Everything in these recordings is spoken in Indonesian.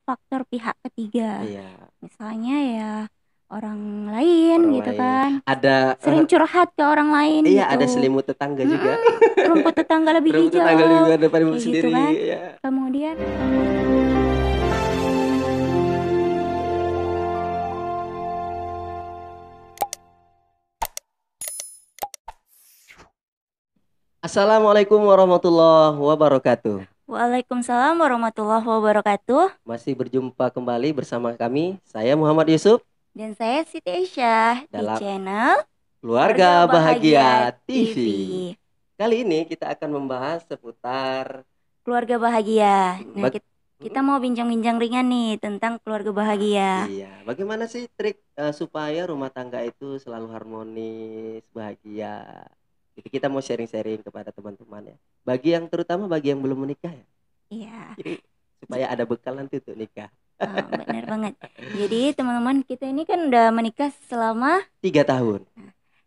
faktor pihak ketiga. Iya, Misalnya ya orang lain orang gitu lain. kan. Ada Sering curhat ke orang lain iya ada gitu. selimut tetangga juga. Mm-mm, rumput tetangga lebih Rumput tetangga hijau juga daripada kayak gitu sendiri kan. ya. Kemudian Assalamualaikum warahmatullahi wabarakatuh. Waalaikumsalam warahmatullahi wabarakatuh. Masih berjumpa kembali bersama kami. Saya Muhammad Yusuf Dan saya Siti Aisyah di dalam channel Keluarga Keluarga Bahagia Bahagia TV. TV. Kali ini kita akan membahas seputar Keluarga bahagia. Nah, bag- kita mau bincang-bincang ringan nih tentang keluarga bahagia. iya, bagaimana sih trik supaya rumah tangga itu selalu harmonis, bahagia. Jadi kita mau sharing-sharing kepada teman-teman ya. Terutama bagi yang belum menikah ya. Iya, Jadi j- supaya ada bekal nanti untuk nikah. benar banget. Jadi teman-teman kita ini kan udah menikah selama 3 tahun.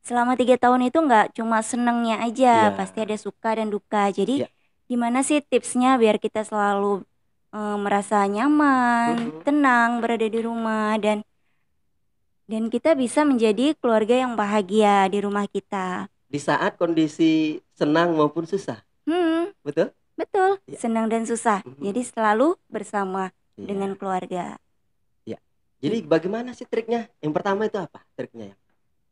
selama 3 tahun itu nggak cuma senengnya aja, Iya, pasti ada suka dan duka. Jadi ya. gimana sih tipsnya biar kita selalu merasa nyaman, Mm-mm. tenang berada di rumah dan kita bisa menjadi keluarga yang bahagia di rumah kita. Di saat kondisi senang maupun susah, Hmm, betul? betul, Ya. senang dan susah. Mhm. Jadi selalu bersama dengan Iya, keluarga. ya. Jadi bagaimana sih triknya? Yang pertama itu apa triknya ya?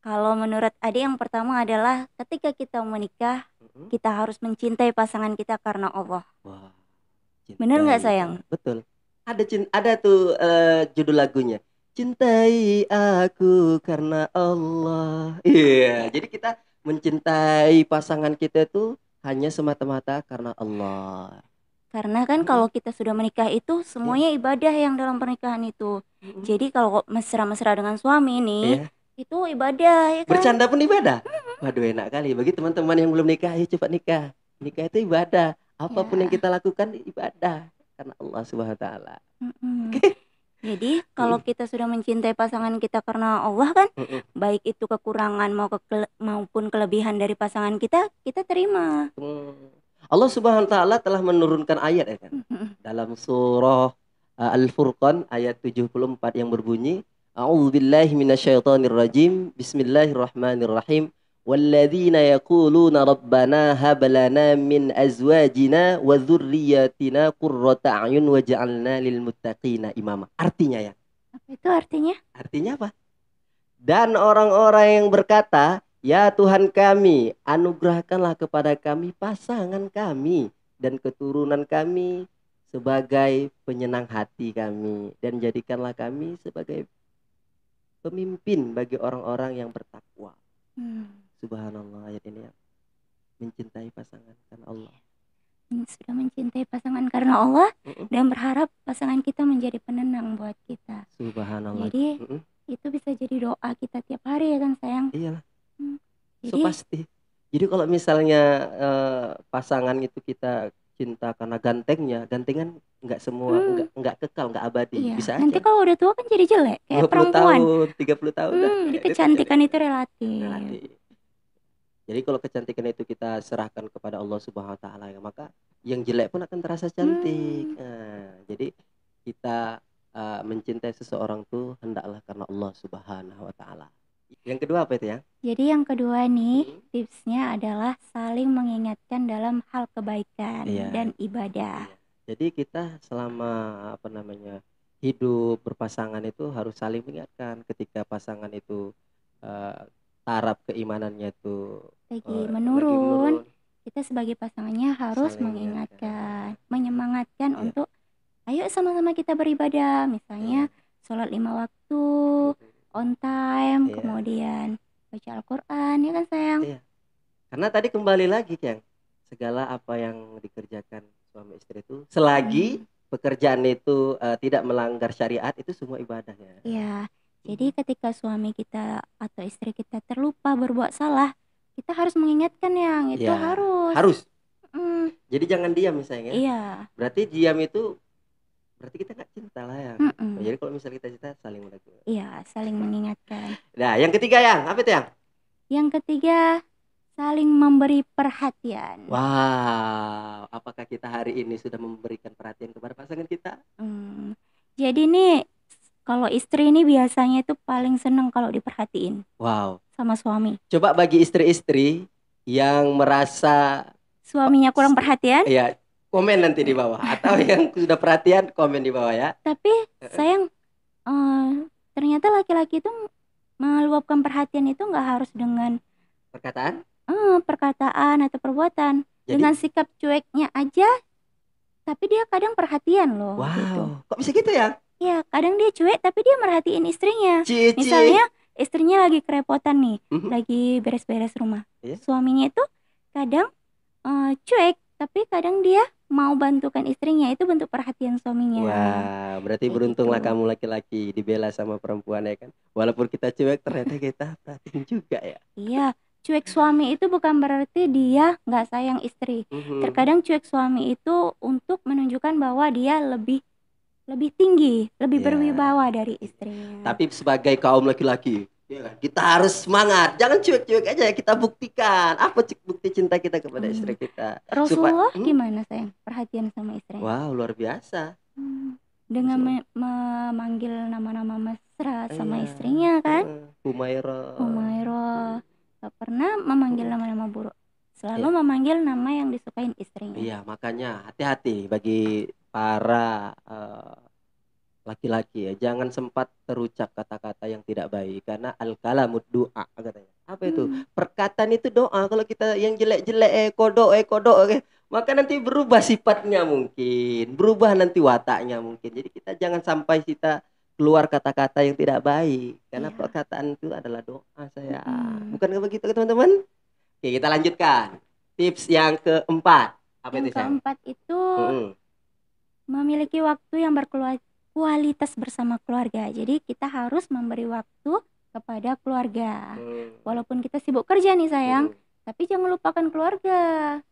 Kalau menurut Ade yang pertama adalah ketika kita menikah, Mhm. kita harus mencintai pasangan kita karena Allah. Wah, Bener nggak cintai sayang? Pak. Betul. Ada tuh judul lagunya. Cintai aku karena Allah. Iya, Ya, jadi kita mencintai pasangan kita itu hanya semata-mata karena Allah. karena kan Mhm. kalau kita sudah menikah itu Ya. semuanya ibadah yang dalam pernikahan itu. Mhm. Jadi kalau mesra-mesra dengan suami ini, Iya. itu ibadah ya kan? Bercanda pun ibadah. Waduh enak kali. Bagi teman-teman yang belum nikah, ayo cepat nikah. Nikah itu ibadah. Apapun yang Ya. kita lakukan ibadah karena Allah Subhanahu wa taala. Mm-mm. Oke. Jadi kalau Mm-mm. kita sudah mencintai pasangan kita karena Allah kan, Mm-mm. baik itu kekurangan maupun kelebihan dari pasangan kita, kita terima. Hmm. Allah Subhanahu wa taala telah menurunkan ayat ya kan. Mm-mm. Dalam surah Al-Furqan ayat 74 yang berbunyi, A'udzubillahi minasyaitonirrajim. Bismillahirrahmanirrahim. Walladzina yaquluna rabbana hab lana min azwajina wa dzurriyyatina qurrata a'yun waj'alna lil muttaqina imama. Artinya ya. Apa itu artinya? Artinya apa? Dan orang-orang yang berkata, ya Tuhan kami, anugerahkanlah kepada kami pasangan kami dan keturunan kami sebagai penyenang hati kami. Dan jadikanlah kami sebagai pemimpin bagi orang-orang yang bertakwa. Hmm, Subhanallah ayat ini ya. Mencintai pasangan karena Allah. sudah mencintai pasangan karena Allah Mm-mm. dan berharap pasangan kita menjadi penenang buat kita. Subhanallah. Jadi Mm-mm. itu bisa jadi doa kita tiap hari ya kan sayang. Iyalah, Hmm, so Jadi pasti. Jadi kalau misalnya pasangan itu kita cinta karena gantengnya, gantengan nggak semua, hmm, nggak kekal, nggak abadi, iya. bisa Nanti aja. kalau udah tua kan jadi jelek kayak 20 perempuan. tahun, 30 tahun dah, Jadi itu jadi kecantikan itu relatif. relatif. Jadi kalau kecantikan itu kita serahkan kepada Allah Subhanahu Wa Taala, ya, maka yang jelek pun akan terasa cantik. Hmm. Nah, jadi kita mencintai seseorang tuh hendaklah karena Allah Subhanahu Wa Taala. Yang kedua apa itu ya? Jadi yang kedua nih, Hmm? tipsnya adalah saling mengingatkan dalam hal kebaikan Iya, dan ibadah. iya. Jadi kita selama apa namanya hidup berpasangan itu harus saling mengingatkan ketika pasangan itu eh, taraf keimanannya itu Lagi lagi menurun, menurun, kita sebagai pasangannya harus saling mengingatkan. mengingatkan, menyemangatkan Iya, untuk ayo sama-sama kita beribadah. iya. Misalnya sholat 5 waktu, Mhm. on time, Iya, kemudian baca Al-Quran, ya kan sayang? iya. Karena tadi kembali lagi, Kang. Segala apa yang dikerjakan suami istri itu selagi Hmm, pekerjaan itu tidak melanggar syariat itu semua ibadahnya. ya. Jadi Mhm. ketika suami kita atau istri kita terlupa berbuat salah, kita harus mengingatkan yang itu Ya, harus. harus. Hmm, Jadi jangan diam misalnya. iya. Berarti diam itu berarti kita nggak cinta lah ya. Mm-mm. Jadi kalau misalnya kita cinta saling menegur. Iya, saling mengingatkan. Nah, yang ketiga yang apa itu yang? Yang ketiga, saling memberi perhatian. Wow, apakah kita hari ini sudah memberikan perhatian kepada pasangan kita? Hmm, Jadi nih kalau istri ini biasanya itu paling seneng kalau diperhatiin Wow. sama suami. Coba bagi istri-istri yang merasa Suaminya kurang perhatian, ya, komen nanti di bawah, atau yang sudah perhatian komen di bawah ya. tapi sayang, eh, ternyata laki-laki itu meluapkan perhatian itu nggak harus dengan Perkataan. perkataan atau perbuatan. Jadi, Dengan sikap cueknya aja, tapi dia kadang perhatian loh gitu. wow, kok bisa gitu ya? Ya, kadang dia cuek tapi dia merhatiin istrinya. Cici. Misalnya istrinya lagi kerepotan nih, Mhm. lagi beres-beres rumah. Iya. Suaminya itu kadang cuek, tapi kadang dia mau bantukan istrinya. Itu bentuk perhatian suaminya. Wah, berarti Kayak beruntunglah gitu. kamu laki-laki dibela sama perempuan ya kan. Walaupun kita cuek, ternyata kita perhatiin juga ya. Iya, cuek suami itu bukan berarti dia nggak sayang istri. Mhm. Terkadang cuek suami itu untuk menunjukkan bahwa dia lebih lebih tinggi, lebih Ya. berwibawa dari istrinya. Tapi sebagai kaum laki-laki, ya kan, kita harus semangat. Jangan cuek-cuek aja, kita buktikan apa bukti cinta kita kepada istri Hmm. kita. Supaya, Rasulullah gimana sayang perhatian sama istrinya? wow, luar biasa. Dengan Rasul. memanggil nama-nama mesra sama Iya. istrinya kan? Humairah. Humairah, gak pernah memanggil Mm-mm. nama-nama buruk, Iya. selalu memanggil nama yang disukain istrinya. Iya, makanya hati-hati bagi para laki-laki ya, jangan sempat terucap kata-kata yang tidak baik karena al-kalamud doa katanya. Apa itu? Perkataan itu doa. Kalau kita yang jelek-jelek kodok maka nanti berubah sifatnya mungkin, berubah nanti wataknya mungkin. Jadi kita jangan sampai kita keluar kata-kata yang tidak baik karena Iya. perkataan itu adalah doa saya. Bukan begitu teman-teman? Oke, kita lanjutkan. Tips yang keempat. Apa Yang itu, Sang? keempat itu Mm-mm. memiliki waktu yang berkualitas bersama keluarga. Jadi kita harus memberi waktu kepada keluarga. Walaupun kita sibuk kerja nih sayang, tapi jangan lupakan keluarga.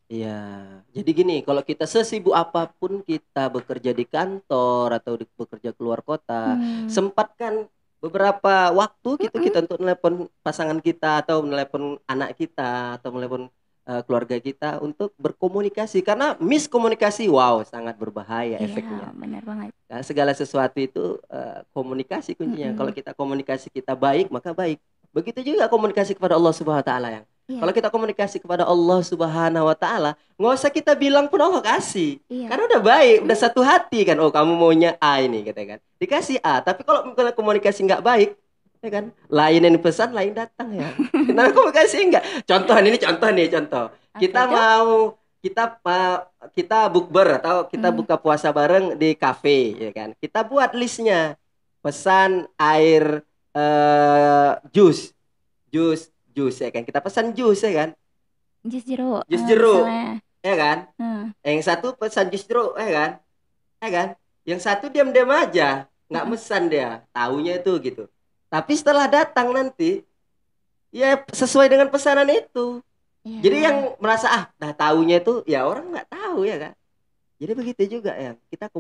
Iya, jadi gini, kalau kita sesibuk apapun kita bekerja di kantor atau bekerja keluar kota, sempatkan beberapa waktu gitu kita untuk menelepon pasangan kita atau menelepon anak kita atau menelepon keluarga kita untuk berkomunikasi karena miskomunikasi, wow, sangat berbahaya efeknya. Iya, benar banget. Nah, segala sesuatu itu komunikasi kuncinya. Kalau kita komunikasi kita baik, maka baik. Begitu juga komunikasi kepada Allah Subhanahu wa taala yang. Iya. Kalau kita komunikasi kepada Allah Subhanahu wa taala, nggak usah kita bilang pun Allah kasih. Iya. Karena udah baik, udah satu hati kan. Oh, kamu maunya A ini kata kan. Dikasih A, tapi kalau misalnya komunikasi nggak baik, ya kan? Lain yang pesan, lain datang ya. Nah, komunikasi enggak. Contoh nih, contoh. Kita itu? mau kita bukber atau kita buka puasa bareng di kafe ya kan, kita buat listnya, pesan air jus jus ya kan, kita pesan jus ya kan, Jus jeruk. jus jeruk Misalnya. ya kan, yang satu pesan jus jeruk ya kan, yang satu diam-diam aja nggak pesan, dia taunya itu gitu, tapi setelah datang nanti ya sesuai dengan pesanan itu. Jadi yang merasa dah taunya itu ya orang nggak tahu ya kan. Jadi begitu juga ya. Kita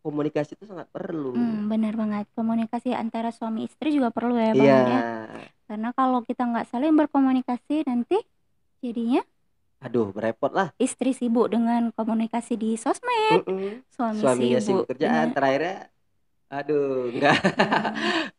komunikasi itu sangat perlu. Benar banget. Komunikasi antara suami istri juga perlu ya Bang Iya. ya. Karena kalau kita nggak saling berkomunikasi nanti jadinya aduh berepot lah. Istri sibuk dengan komunikasi di sosmed. Suaminya sibuk kerjaan, dengan terakhirnya aduh enggak.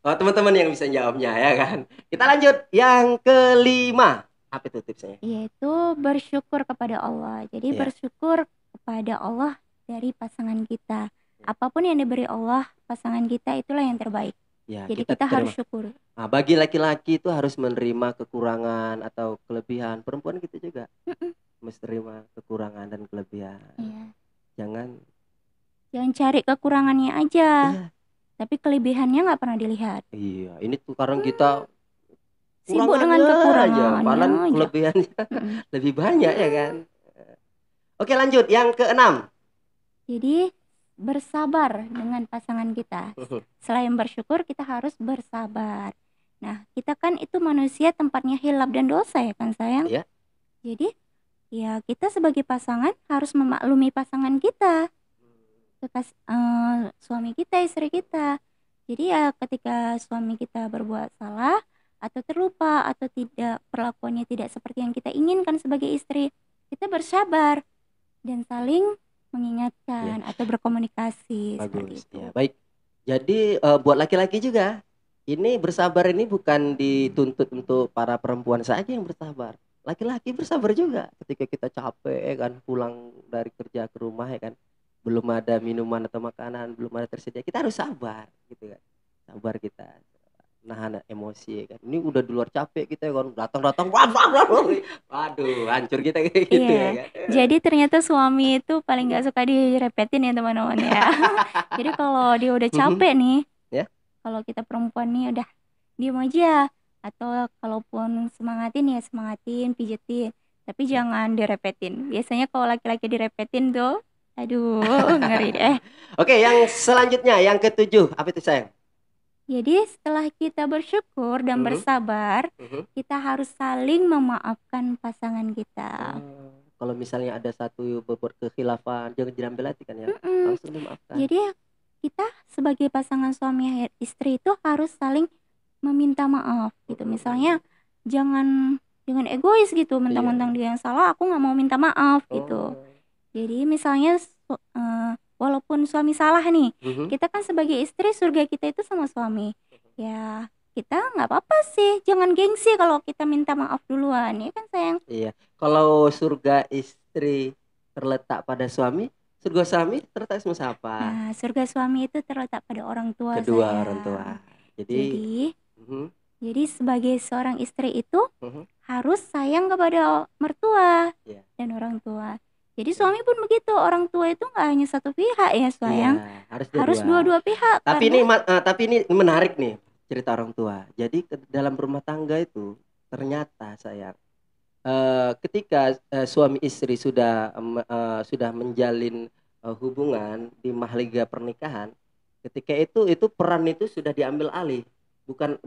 Oh, teman-teman yang bisa jawabnya ya kan. Kita lanjut yang kelima. Apa itu tipsnya? yaitu bersyukur kepada Allah. Jadi bersyukur kepada Allah dari pasangan kita. Apapun yang diberi Allah pasangan kita itulah yang terbaik. Ya, jadi kita harus syukur. Nah, bagi laki-laki itu harus menerima kekurangan atau kelebihan. Perempuan gitu juga. Mesti terima kekurangan dan kelebihan. Jangan cari kekurangannya aja. Tapi kelebihannya nggak pernah dilihat. Iya, ini tuh karena kita sibuk dengan kekurangannya aja, malah kelebihannya lebih banyak ya kan. Oke, lanjut yang keenam. Jadi bersabar dengan pasangan kita. Selain bersyukur, kita harus bersabar. Nah, kita kan itu manusia tempatnya hilap dan dosa ya kan sayang? Iya. Jadi ya kita sebagai pasangan harus memaklumi pasangan kita, suami kita, istri kita. Jadi ya ketika suami kita berbuat salah atau terlupa atau tidak, perlakuannya tidak seperti yang kita inginkan sebagai istri, kita bersabar dan saling mengingatkan atau berkomunikasi. Bagus seperti itu. ya. Baik, Jadi buat laki-laki juga, ini bersabar ini bukan dituntut untuk para perempuan saja yang bersabar. Laki-laki bersabar juga ketika kita capek ya kan, pulang dari kerja ke rumah ya kan, belum ada minuman atau makanan, belum ada tersedia, kita harus sabar gitu kan. Sabar kita nahan emosi ya kan. Ini udah di luar capek kita ya kan, datang-datang wah, wah, wah, wah. Waduh, hancur kita kayak gitu ya Iya, kan. jadi ternyata suami itu paling nggak suka direpetin ya teman-teman ya. Jadi kalau dia udah Mhm, capek nih, ya. kalau kita perempuan nih udah diem aja, atau kalaupun semangatin ya semangatin, pijetin, tapi jangan direpetin. Biasanya kalau laki-laki direpetin tuh, aduh ngeri deh. Oke, yang selanjutnya yang ketujuh apa itu sayang? Jadi setelah kita bersyukur dan Mhm, bersabar, mhm. kita harus saling memaafkan pasangan kita. Kalau misalnya ada satu berbuat kekhilafan, jangan diambil hati kan ya, Mm-mm. langsung dimaafkan. Jadi kita sebagai pasangan suami istri itu harus saling meminta maaf gitu. Misalnya jangan jangan egois gitu, Iya. mentang-mentang dia yang salah, aku nggak mau minta maaf gitu. Oh. Jadi misalnya walaupun suami salah nih, Mhm. kita kan sebagai istri surga kita itu sama suami. Ya kita nggak apa-apa sih, jangan gengsi kalau kita minta maaf duluan ya kan sayang. Iya. Kalau surga istri terletak pada suami, surga suami terletak sama siapa? Nah surga suami itu terletak pada orang tua Kedua orang tua. sayang. Jadi, Jadi mhm, Jadi sebagai seorang istri itu mhm, harus sayang kepada mertua iya. dan orang tua. Jadi Iya. suami pun begitu, orang tua itu nggak hanya satu pihak ya Iya, sayang, harus harus dua-dua. dua-dua pihak Tapi karena ini menarik nih cerita orang tua. Jadi dalam rumah tangga itu ternyata sayang, ketika suami istri sudah menjalin hubungan di mahliga pernikahan, ketika itu peran itu sudah diambil alih, bukan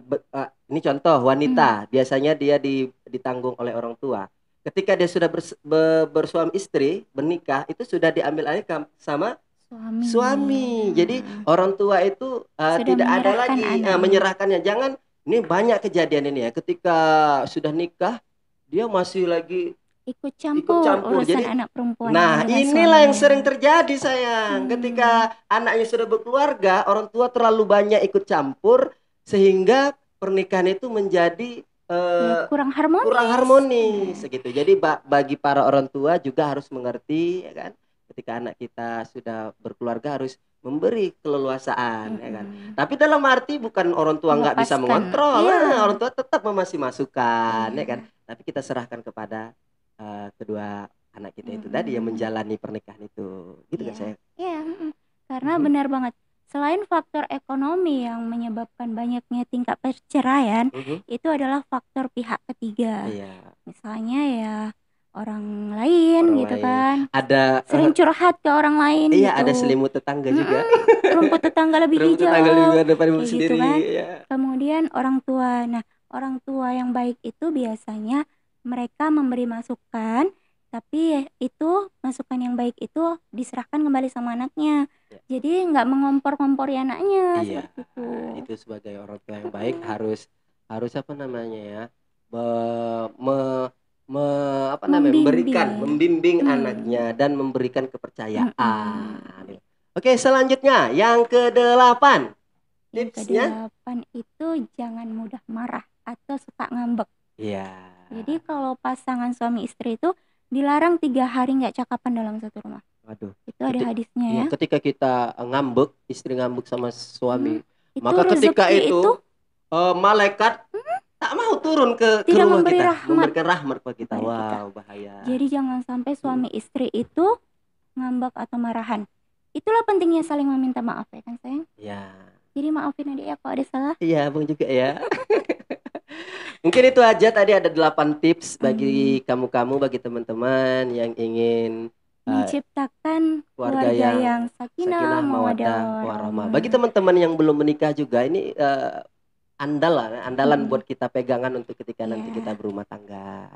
ini contoh hmm, wanita biasanya dia ditanggung oleh orang tua. Ketika dia sudah bersuami istri bernikah itu sudah diambil alih sama suami suami. Jadi orang tua itu sudah tidak ada menyerahkan lagi anaknya, menyerahkannya. Jangan, ini banyak kejadian ini ya. Ketika sudah nikah, dia masih lagi ikut ikut campur campur. urusan Jadi, anak perempuannya nah dengan inilah yang suaminya. sering terjadi sayang. Hmm, Ketika anaknya sudah berkeluarga, orang tua terlalu banyak ikut campur sehingga pernikahan itu menjadi ya eh, kurang kurang harmonis. harmonis segitu. Jadi bagi para orang tua juga harus mengerti ya kan. Ketika anak kita sudah berkeluarga harus memberi keleluasaan ya kan. Mm-mm. Tapi dalam arti bukan orang tua nggak bisa Melepaskan, mengontrol. iya, Orang tua tetap memasih masukan ya kan. iya, Tapi kita serahkan kepada kedua anak kita itu tadi yang mm-mm. menjalani pernikahan itu. Gitu kan Iya, saya. iya, karena Mhm, benar banget. Selain faktor ekonomi yang menyebabkan banyaknya tingkat perceraian, mhm. itu adalah faktor pihak ketiga. Iya, Misalnya ya orang lain orang gitu lain. kan, Ada sering curhat ke orang lain iya ada gitu. selimut tetangga juga. Mm-mm, rumput tetangga lebih Rumput tetangga lebih hijau, gede daripada rumput kayak gitu sendiri kan. ya. Kemudian orang tua. Nah, orang tua yang baik itu biasanya mereka memberi masukan, tapi itu masukan yang baik itu diserahkan kembali sama anaknya. Ya. Jadi nggak mengompor-ngompori anaknya Iya, seperti itu. itu sebagai orang tua yang baik Mm-mm. harus harus apa namanya ya? me- me- apa namanya? Memberikan, Membimbing. membimbing Hmm. anaknya dan memberikan Mm-mm. kepercayaan. Oke, selanjutnya yang kedelapan. Yang Tipsnya? kedelapan itu jangan mudah marah atau suka ngambek. Iya. Jadi kalau pasangan suami istri itu dilarang 3 hari nggak cakapan dalam satu rumah. Waduh. Itu ada hadisnya Iya, ya. ketika kita ngambek, istri ngambek sama Hmm, suami, itu maka ketika rezeki itu itu malaikat tak mau turun ke tidak rumah memberi kita, rahmat memberikan rahmat kepada kita. kepada kita. Wow, bahaya. Jadi jangan sampai Mm, suami istri itu ngambek atau marahan. Itulah pentingnya saling meminta maaf ya kan sayang. ya, Jadi maafin adik ya kalau ada salah. iya, Bang juga ya. Mungkin itu aja tadi ada 8 tips Hmm, bagi kamu-kamu, bagi teman-teman yang ingin eh, menciptakan keluarga keluarga yang yang sakinah, sakinah, mawaddah, mawaddah, warahmah. Bagi warahmah. teman-teman yang belum menikah juga ini andalan Hmm, buat kita pegangan untuk ketika nanti kita ya. berumah tangga.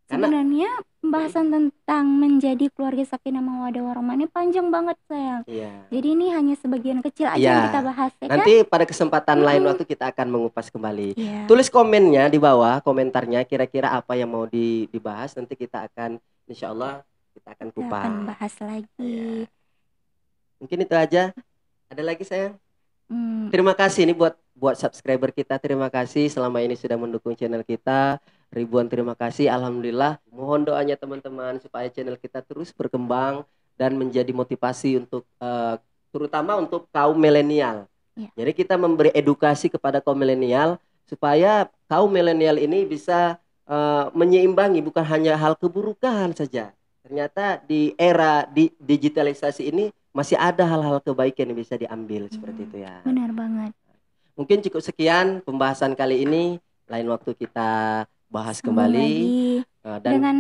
Karena Sebenarnya pembahasan tentang menjadi keluarga sakinah mawaddah warahmah ini panjang banget sayang. iya, Jadi ini hanya sebagian kecil aja iya. yang kita bahas ya kan? Nanti pada kesempatan lain Mm-mm. waktu kita akan mengupas kembali. Iya, Tulis komennya di bawah, komentarnya kira-kira apa yang mau dibahas. Nanti kita akan, insya Allah kita akan kita akan kupas. bahas Iya. lagi. Mungkin itu aja. Ada lagi sayang? Terima kasih nih buat subscriber kita. Terima kasih selama ini sudah mendukung channel kita. Ribuan terima kasih. Alhamdulillah. Mohon doanya teman-teman supaya channel kita terus berkembang dan menjadi motivasi untuk terutama untuk kaum milenial. Ya. Jadi kita memberi edukasi kepada kaum milenial supaya kaum milenial ini bisa menyeimbangi bukan hanya hal keburukan saja. Ternyata di era digitalisasi ini masih ada hal-hal kebaikan yang bisa diambil seperti itu ya. Benar banget. Mungkin cukup sekian pembahasan kali ini. Lain waktu kita bahas Sambung kembali lagi dan dengan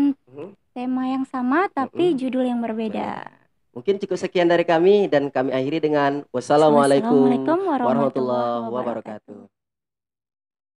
tema yang sama tapi judul yang berbeda. Mungkin cukup sekian dari kami dan kami akhiri dengan wassalamualaikum warahmatullahi wabarakatuh.